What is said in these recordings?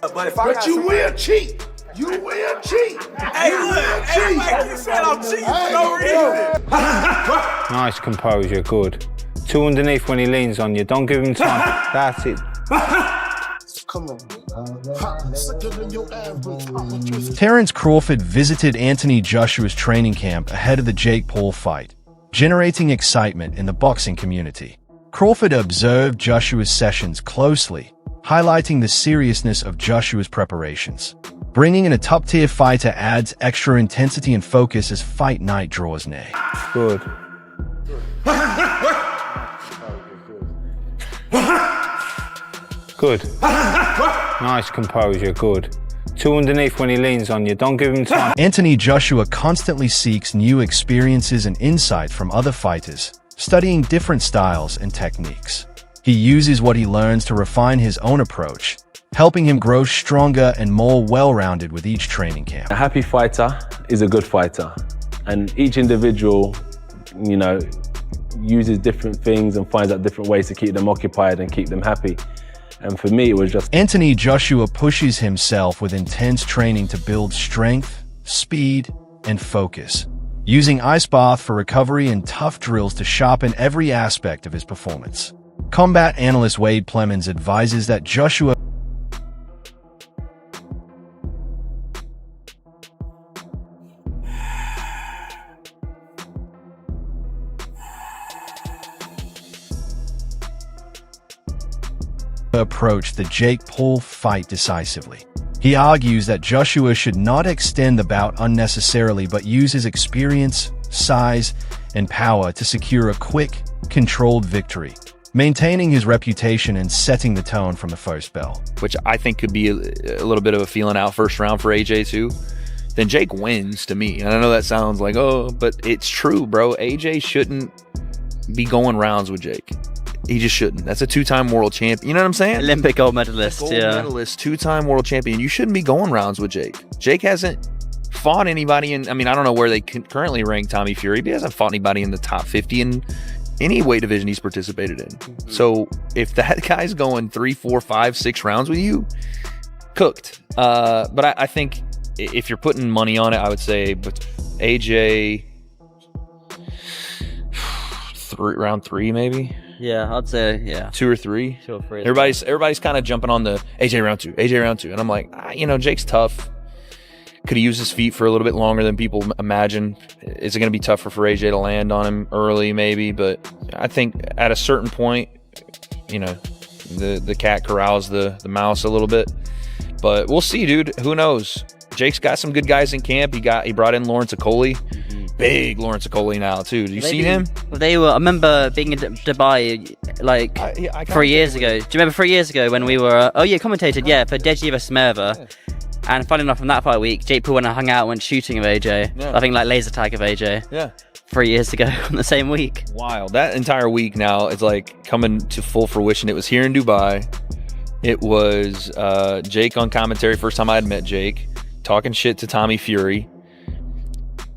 But you will cheat. You will cheat. Hey, look, everybody keep saying I'm cheating for no reason. Nice composure, good. Two underneath when he leans on you. Don't give him time. That's it. Come on. Terence Crawford visited Anthony Joshua's training camp ahead of the Jake Paul fight, generating excitement in the boxing community. Crawford observed Joshua's sessions closely, highlighting the seriousness of Joshua's preparations. Bringing in a top-tier fighter adds extra intensity and focus as fight night draws near. Good. Good. Nice composure, good. Two underneath when he leans on you. Don't give him time. Anthony Joshua constantly seeks new experiences and insight from other fighters, studying different styles and techniques. He uses what he learns to refine his own approach, helping him grow stronger and more well-rounded with each training camp. A happy fighter is a good fighter, and each individual, uses different things and finds out different ways to keep them occupied and keep them happy. And for me, it was just... Anthony Joshua pushes himself with intense training to build strength, speed, and focus, using ice bath for recovery and tough drills to sharpen every aspect of his performance. Combat analyst Wade Plemons advises that Joshua approach the Jake Paul fight decisively. He argues that Joshua should not extend the bout unnecessarily but use his experience, size, and power to secure a quick, controlled victory, maintaining his reputation and setting the tone from the first bell. Which I think could be a little bit of a feeling out first round for AJ too. Then Jake wins to me. And I know that sounds like, oh, but it's true, bro. AJ shouldn't be going rounds with Jake. He just shouldn't. That's a two-time world champion. You know what I'm saying? Olympic gold medalist, gold medalist, two-time world champion. You shouldn't be going rounds with Jake. Jake hasn't fought anybody in, I don't know where they currently rank Tommy Fury, but he hasn't fought anybody in the top 50 in any weight division he's participated in. Mm-hmm. So if that guy's going 3, 4, 5, 6 rounds with you, cooked. But I think if you're putting money on it, I would say AJ round 3 maybe. Yeah, I'd say, yeah. 2 or 3. 2 or 3. Everybody's kind of jumping on the AJ round 2. And I'm like, Jake's tough. Could he use his feet for a little bit longer than people imagine? Is it going to be tougher for AJ to land on him early? Maybe. But I think at a certain point, the cat corrals the mouse a little bit. But we'll see, dude. Who knows? Jake's got some good guys in camp. He brought in Lawrence Okoli. Mm-hmm. Big Lawrence Okoli now too. Did you see him? I remember being in Dubai 3 years ago. Do you remember 3 years ago when we were commentated for Deji vs Merva? Yeah. And funny enough, from that fight week, Jake Paul went and hung out, went shooting of AJ. Yeah. I think laser tag of AJ. Yeah. 3 years ago on the same week. Wild. That entire week now is coming to full fruition. It was here in Dubai. It was Jake on commentary. First time I had met Jake, talking shit to Tommy Fury.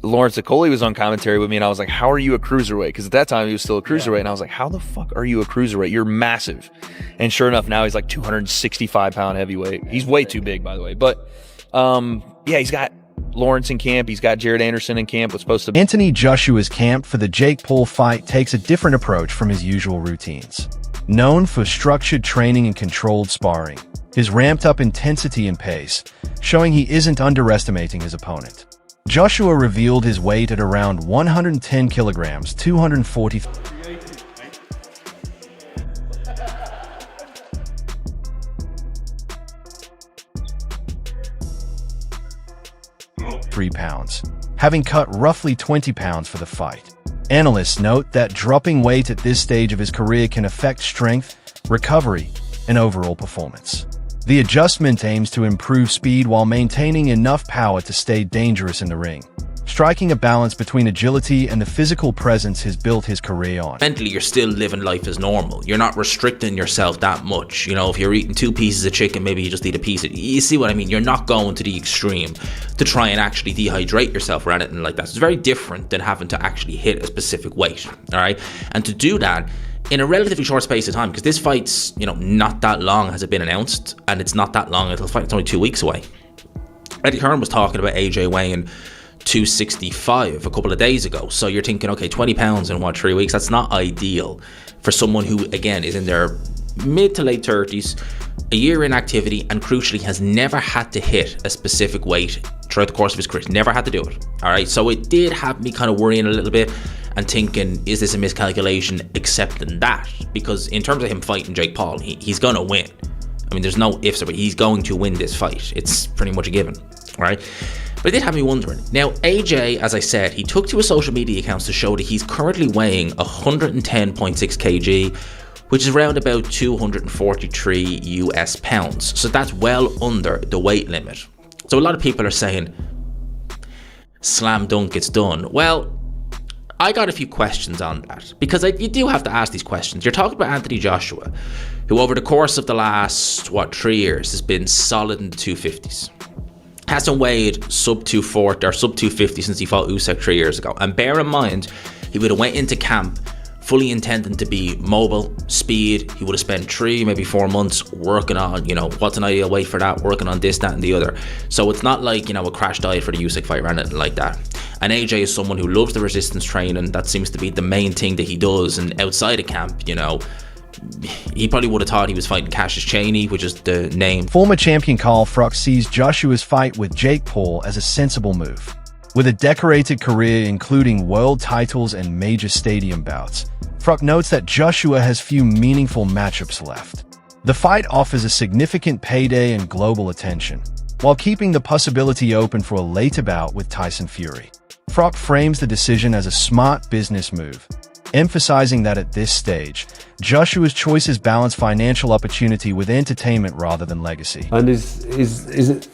Lawrence Okoli was on commentary with me, and I was like, how are you a cruiserweight? Because at that time, he was still a cruiserweight, and I was like, how the fuck are you a cruiserweight? You're massive. And sure enough, now he's 265-pound heavyweight. He's way too big, by the way. But, he's got Lawrence in camp. He's got Jared Anderson in camp. Anthony Joshua's camp for the Jake Paul fight takes a different approach from his usual routines. Known for structured training and controlled sparring, his ramped-up intensity and pace, showing he isn't underestimating his opponent. Joshua revealed his weight at around 110 kilograms, 243 pounds, having cut roughly 20 pounds for the fight. Analysts note that dropping weight at this stage of his career can affect strength, recovery, and overall performance. The adjustment aims to improve speed while maintaining enough power to stay dangerous in the ring, striking a balance between agility and the physical presence he's built his career on. Mentally, you're still living life as normal. You're not restricting yourself that much. If you're eating 2 pieces of chicken, maybe you just eat a piece of... You see what I mean? You're not going to the extreme to try and actually dehydrate yourself or anything like that. It's very different than having to actually hit a specific weight, all right? And to do that, in a relatively short space of time, because this fight's, you know, not that long has it been announced, and it's not that long until the fight's only 2 weeks away. Eddie Hearn was talking about AJ weighing 265 a couple of days ago. So you're thinking, okay, 20 pounds in what, 3 weeks? That's not ideal for someone who, again, is in their mid to late 30s, a year in activity, and crucially has never had to hit a specific weight throughout the course of his career. Never had to do it. All right. So it did have me kind of worrying a little bit and thinking, is this a miscalculation, accepting that? Because in terms of him fighting Jake Paul, he's going to win. I mean, there's no ifs about it. He's going to win this fight. It's pretty much a given. All right. But it did have me wondering. Now, AJ, as I said, he took to his social media accounts to show that he's currently weighing 110.6 kg, which is around about 243 US pounds. So that's well under the weight limit. So a lot of people are saying, slam dunk, it's done. Well, I got a few questions on that, because you do have to ask these questions. You're talking about Anthony Joshua, who over the course of the last, 3 years has been solid in the 250s. Hasn't weighed sub 240 or sub 250 since he fought Usyk 3 years ago. And bear in mind, he would have went into camp fully intending to be mobile, speed. He would have spent 3, maybe 4 months working on, what's an ideal weight for that, working on this, that, and the other. So it's not like, a crash diet for the Usyk fight or anything like that. And AJ is someone who loves the resistance training. That seems to be the main thing that he does. And outside of camp, he probably would have thought he was fighting Cassius Chaney, which is the name. Former champion Carl Fruck sees Joshua's fight with Jake Paul as a sensible move. With a decorated career including world titles and major stadium bouts, Fruck notes that Joshua has few meaningful matchups left. The fight offers a significant payday and global attention, while keeping the possibility open for a later bout with Tyson Fury. Fruck frames the decision as a smart business move, emphasizing that at this stage, Joshua's choices balance financial opportunity with entertainment rather than legacy. And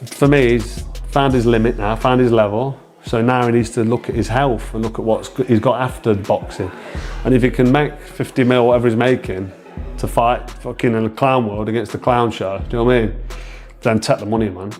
for me, he's found his limit now, found his level. So now he needs to look at his health and look at what he's got after boxing. And if he can make 50 mil, whatever he's making, to fight fucking in the clown world against the clown show, do you know what I mean? Then take the money, man.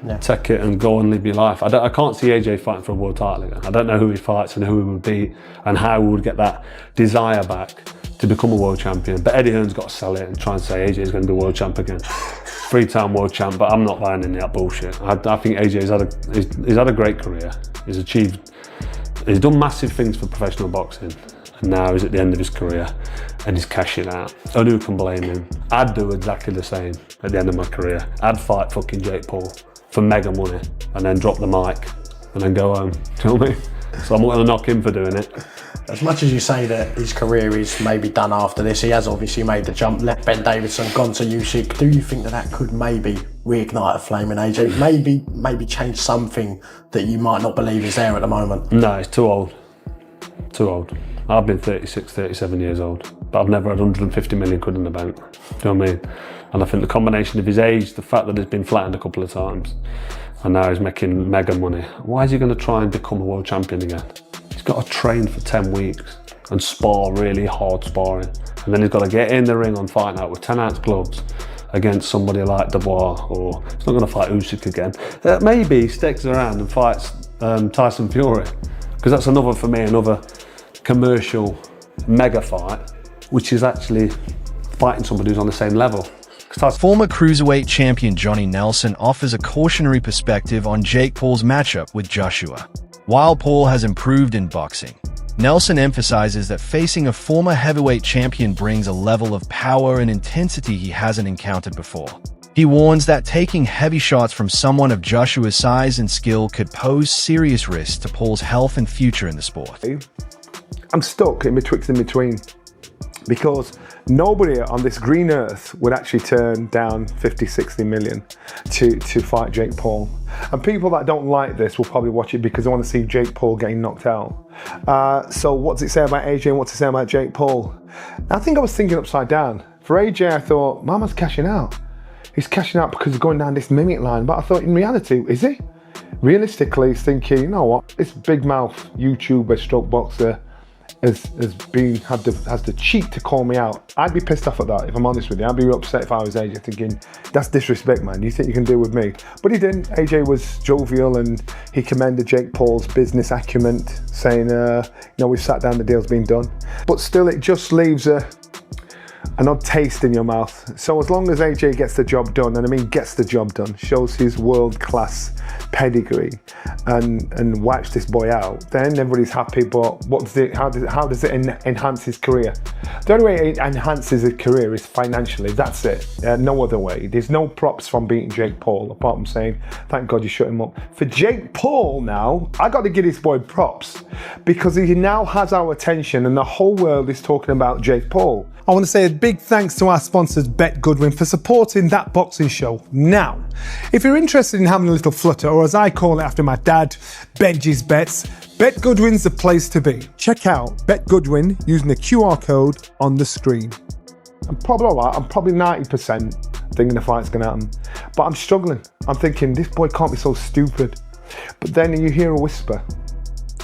Yeah. Take it and go and live your life. I can't see AJ fighting for a world title again. I don't know who he fights and who he would beat and how he would get that desire back to become a world champion. But Eddie Hearn's got to sell it and try and say AJ's going to be world champ again. 3-time world champ, but I'm not buying into that bullshit. I think AJ's had a great career. He's done massive things for professional boxing, and now he's at the end of his career and he's cashing out. And who can blame him? I'd do exactly the same at the end of my career. I'd fight fucking Jake Paul for mega money and then drop the mic and then go home. Do you know what I mean? So I'm not going to knock him for doing it. As much as you say that his career is maybe done after this, he has obviously made the jump, left Ben Davison, gone to Usyk. Do you think that could maybe reignite a flame in AJ? Maybe change something that you might not believe is there at the moment? No, it's too old. Too old. I've been 36, 37 years old, but I've never had 150 million quid in the bank. Do you know what I mean? And I think the combination of his age, the fact that he's been flattened a couple of times, and now he's making mega money. Why is he going to try and become a world champion again? He's got to train for 10 weeks and spar really hard sparring. And then he's got to get in the ring on Fight Night with 10-ounce gloves against somebody like Dubois, or he's not going to fight Usyk again. Maybe he sticks around and fights Tyson Fury, because that's another commercial mega fight, which is actually fighting somebody who's on the same level. Former cruiserweight champion Johnny Nelson offers a cautionary perspective on Jake Paul's matchup with Joshua. While Paul has improved in boxing, Nelson emphasizes that facing a former heavyweight champion brings a level of power and intensity he hasn't encountered before. He warns that taking heavy shots from someone of Joshua's size and skill could pose serious risks to Paul's health and future in the sport. I'm stuck in between, because nobody on this green earth would actually turn down 50, 60 million to fight Jake Paul. And people that don't like this will probably watch it because they want to see Jake Paul getting knocked out. So what does it say about AJ and what does it say about Jake Paul? I think I was thinking upside down. For AJ, I thought, Mama's cashing out. He's cashing out because he's going down this mimic line. But I thought, in reality, is he? Realistically, he's thinking, you know what, this big mouth YouTuber stroke boxer has the cheek to call me out. I'd be pissed off at that, if I'm honest with you. I'd be upset if I was AJ, thinking, that's disrespect, man. You think you can deal with me? But he didn't. AJ was jovial and he commended Jake Paul's business acumen, saying, we've sat down, the deal's been done. But still, it just leaves an odd taste in your mouth. So as long as AJ gets the job done, and I mean gets the job done, shows his world-class pedigree and wipes this boy out, then everybody's happy. But how does it enhance his career? The only way it enhances his career is financially. That's it. No other way. There's no props from beating Jake Paul, apart from saying, thank God you shut him up. For Jake Paul now, I got to give this boy props, because he now has our attention and the whole world is talking about Jake Paul. I want to say a big thanks to our sponsors, Bet Goodwin, for supporting That Boxing Show. Now, if you're interested in having a little flutter, or as I call it after my dad, Benji's Bets, Bet Goodwin's the place to be. Check out Bet Goodwin using the QR code on the screen. I'm probably 90% thinking the fight's going to happen, but I'm struggling. I'm thinking, this boy can't be so stupid. But then you hear a whisper.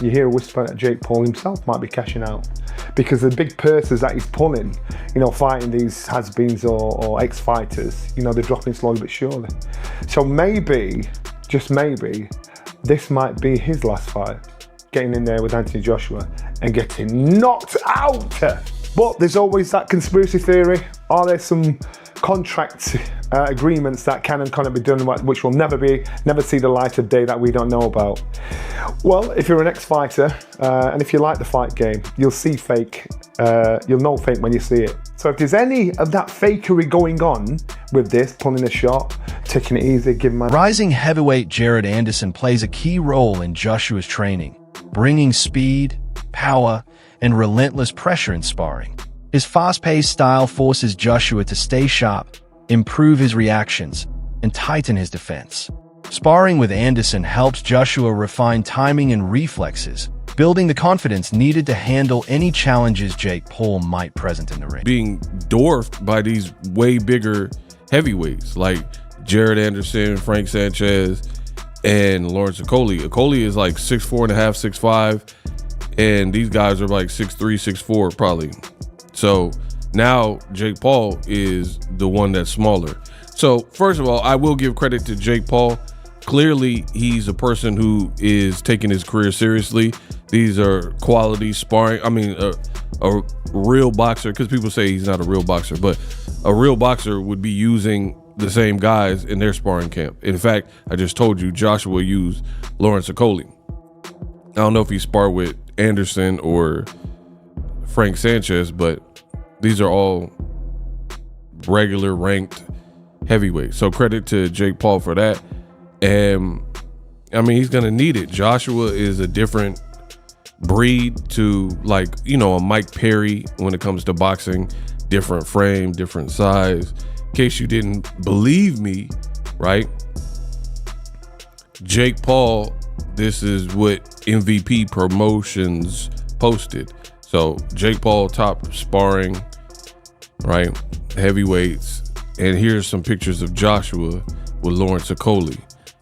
You hear a whisper that Jake Paul himself might be cashing out, because the big purses that he's pulling, fighting these has-beens or ex-fighters, they're dropping slowly but surely. So maybe, just maybe, this might be his last fight, getting in there with Anthony Joshua and getting knocked out. But there's always that conspiracy theory. Are there some contract agreements that can and cannot be done, which will never see the light of day, that we don't know about? Well, if you're an ex-fighter and if you like the fight game, you'll see fake. You'll know fake when you see it. So if there's any of that fakery going on with this, pulling a shot, taking it easy, giving my... Rising heavyweight Jared Anderson plays a key role in Joshua's training, bringing speed, power, and relentless pressure in sparring. His fast-paced style forces Joshua to stay sharp, improve his reactions, and tighten his defense. Sparring with Anderson helps Joshua refine timing and reflexes, building the confidence needed to handle any challenges Jake Paul might present in the ring. Being dwarfed by these way bigger heavyweights like Jared Anderson, Frank Sanchez, and Lawrence Okolie. Okolie is like 6'4.5", 6'5", and these guys are like 6'3", 6'4", probably. So now Jake Paul is the one that's smaller. So first of all, I will give credit to Jake Paul. Clearly, he's a person who is taking his career seriously. These are quality sparring. I mean, a real boxer, because people say he's not a real boxer, but a real boxer would be using the same guys in their sparring camp. In fact, I just told you Joshua used Lawrence Okolie. I don't know if he sparred with Anderson or Frank Sanchez, but these are all regular ranked heavyweights. So credit to Jake Paul for that. And I mean, he's gonna need it. Joshua is a different breed to, like, a Mike Perry when it comes to boxing. Different frame, different size. In case you didn't believe me, right? Jake Paul, this is what MVP Promotions posted. So Jake Paul top sparring, right? Heavyweights. And here's some pictures of Joshua with Lawrence Okolie.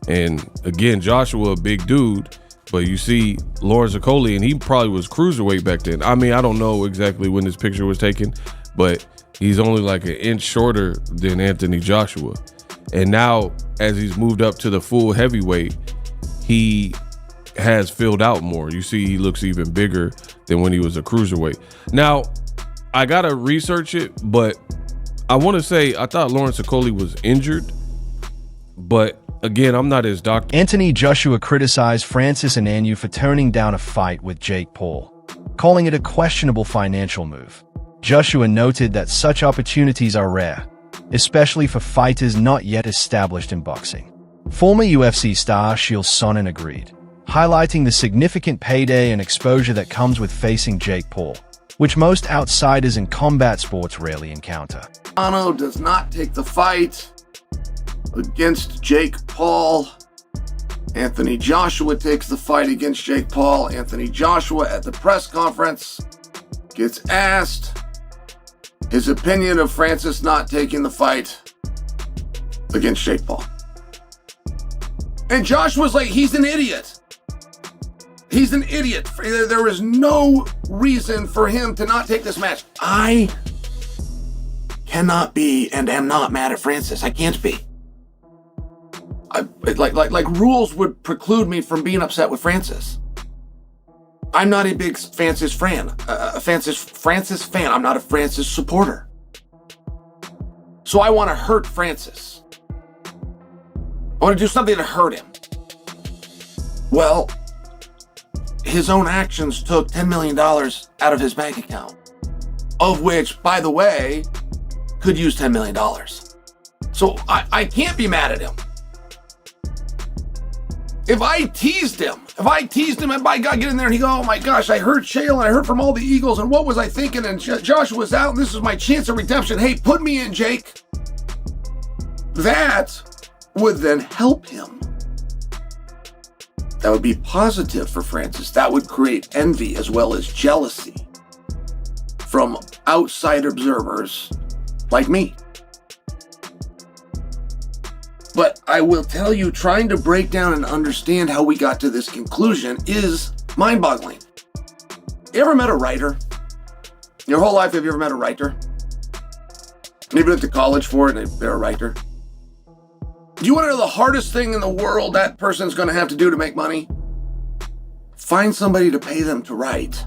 And again, Joshua, a big dude, but you see Lawrence Okolie, and he probably was cruiserweight back then. I mean, I don't know exactly when this picture was taken, but he's only like an inch shorter than Anthony Joshua. And now, as he's moved up to the full heavyweight, he has filled out more. You see, he looks even bigger than when he was a cruiserweight. Now, I gotta research it, but I want to say I thought Lawrence Okolie was injured, but again, I'm not his doctor. Anthony Joshua criticized Francis Ngannou for turning down a fight with Jake Paul, calling it a questionable financial move. Joshua noted that such opportunities are rare, especially for fighters not yet established in boxing. Former UFC star Chael Sonnen agreed, highlighting the significant payday and exposure that comes with facing Jake Paul, which most outsiders in combat sports rarely encounter. Ngannou does not take the fight against Jake Paul. Anthony Joshua takes the fight against Jake Paul. Anthony Joshua at the press conference gets asked his opinion of Francis not taking the fight against Jake Paul. And Joshua's like, he's an idiot. He's an idiot. There is no reason for him to not take this match. I cannot be and am not mad at Francis. I can't be. Like rules would preclude me from being upset with Francis. I'm not a big Francis fan. Francis fan. I'm not a Francis supporter. So I want to hurt Francis. I want to do something to hurt him. Well, his own actions took $10 million out of his bank account, of which, by the way, could use $10 million. So I can't be mad at him. If I teased him, and by God, get in there and he go, oh my gosh, I heard Chael and I heard from all the Eagles and what was I thinking? And Joshua's out and this is my chance of redemption. Hey, put me in, Jake. That would then help him. That would be positive for Francis. That would create envy as well as jealousy from outside observers like me. But I will tell you, trying to break down and understand how we got to this conclusion is mind-boggling. You ever met a writer? Your whole life, have you ever met a writer? Maybe went to college for it and they're a writer. Do you want to know the hardest thing in the world that person's going to have to do to make money? Find somebody to pay them to write.